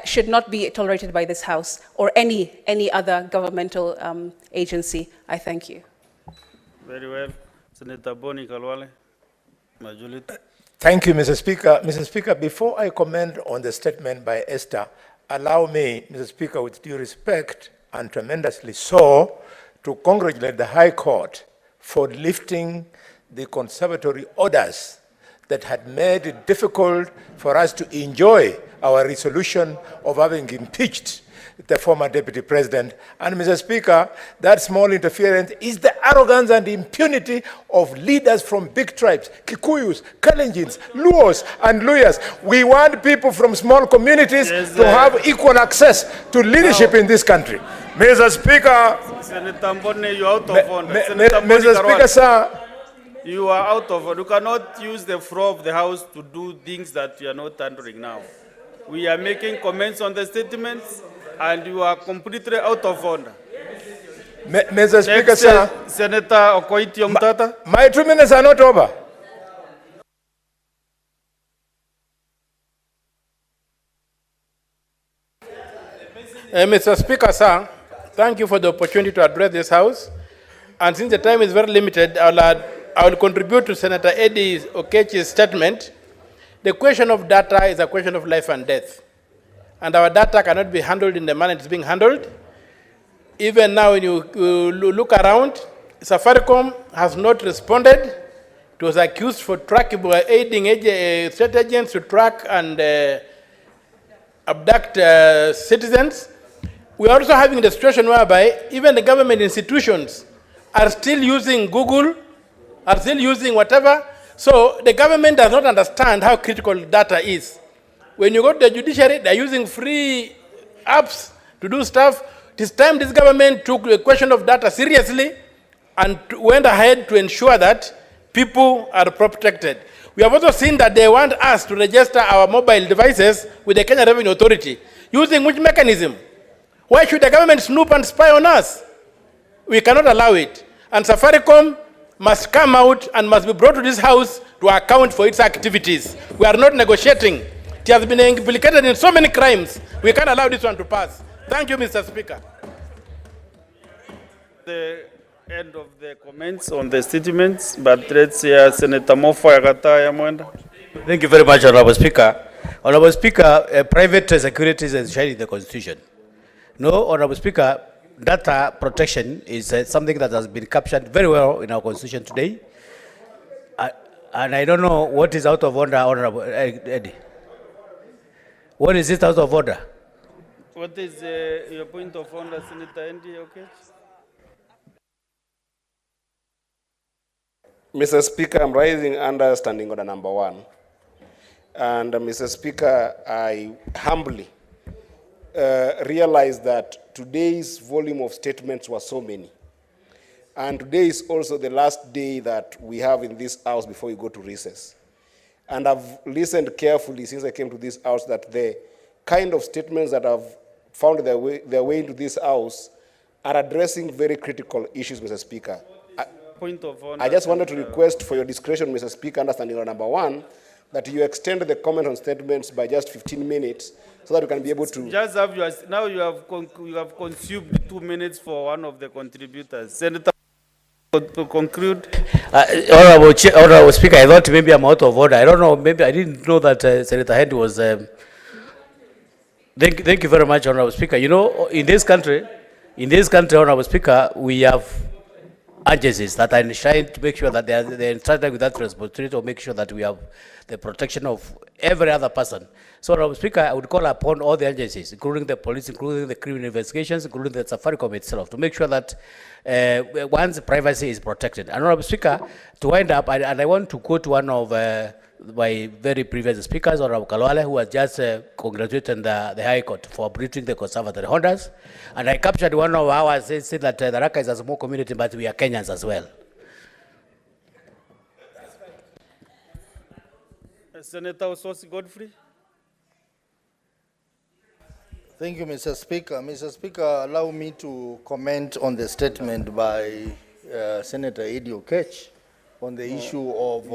should not be tolerated by this House or any other governmental agency. I thank you. Very well. Senator Boni Khalwale, Majority. Thank you, Mr. Speaker. Mr. Speaker, before I comment on the statement by Esther, allow me, Mr. Speaker, with due respect and tremendously so, to congratulate the High Court for lifting the conservatory orders that had made it difficult for us to enjoy our resolution of having impeached the former Deputy President. And Mr. Speaker, that small interference is the arrogance and impunity of leaders from big tribes, Kikuyus, Kalenjins, Luos, and Luyas. We want people from small communities to have equal access to leadership in this country. Mr. Speaker, Senator Mbone, you are out of order. Mr. Speaker, sir, you are out of order. You cannot use the floor of the House to do things that you are not handling now. We are making comments on the statements, and you are completely out of order. Mr. Speaker, sir, Senator Okoiti Omtata. My 2 minutes are not over. Mr. Speaker, sir, thank you for the opportunity to address this House. And since the time is very limited, I will contribute to Senator Eddie Okechi's statement. The question of data is a question of life and death. And our data cannot be handled in the manner it's being handled. Even now, when you look around, Safaricom has not responded. It was accused for aiding state agents to track and abduct citizens. We are also having the situation whereby even the government institutions are still using Google, are still using whatever. So the government does not understand how critical data is. When you go to the judiciary, they're using free apps to do stuff. It is time this government took the question of data seriously and went ahead to ensure that people are protected. We have also seen that they want us to register our mobile devices with the Kenya Revenue Authority. Using which mechanism? Why should the government snoop and spy on us? We cannot allow it. And Safaricom must come out and must be brought to this House to account for its activities. We are not negotiating. It has been implicated in so many crimes. We can't allow this one to pass. Thank you, Mr. Speaker. The end of the comments on the statements, but let's hear Senator Mofa Yagata Yamwenda. Thank you very much, Honorable Speaker. Honorable Speaker, private security is enshrined in the Constitution. No, Honorable Speaker, data protection is something that has been captured very well in our Constitution today. And I don't know what is out of order, Honorable Eddie. What is it out of order? What is your point of order, Senator Andy? Okay. Mr. Speaker, I'm rising under standing order number 1. And Mr. Speaker, I humbly realize that today's volume of statements was so many. And today is also the last day that we have in this House before we go to recess. And I've listened carefully since I came to this House that the kind of statements that have found their way into this House are addressing very critical issues, Mr. Speaker. Point of order. I just wanted to request for your discretion, Mr. Speaker, understanding order number 1, that you extend the comment on statements by just 15 minutes so that we can be able to... Just have yours. Now you have consumed 2 minutes for one of the contributors. Senator, to conclude. Honorable Speaker, I thought maybe I'm out of order. I don't know, maybe I didn't know that Senator Henry was... Thank you very much, Honorable Speaker. You know, in this country, Honorable Speaker, we have agencies that are trying to make sure that they're entrusted with that responsibility to make sure that we have the protection of every other person. So, Honorable Speaker, I would call upon all the agencies, including the police, including the criminal investigations, including the Safaricom itself, to make sure that one's privacy is protected. And Honorable Speaker, to wind up, and I want to quote one of my very previous speakers, Honorable Khalwale, who has just congratulated the High Court for breaching the Conservatory orders. And I captured one of ours saying that the Raka is a small community, but we are Kenyans as well. Senator Ososi Godfrey. Thank you, Mr. Speaker. Mr. Speaker, allow me to comment on the statement by Senator Eddie Okech on the issue of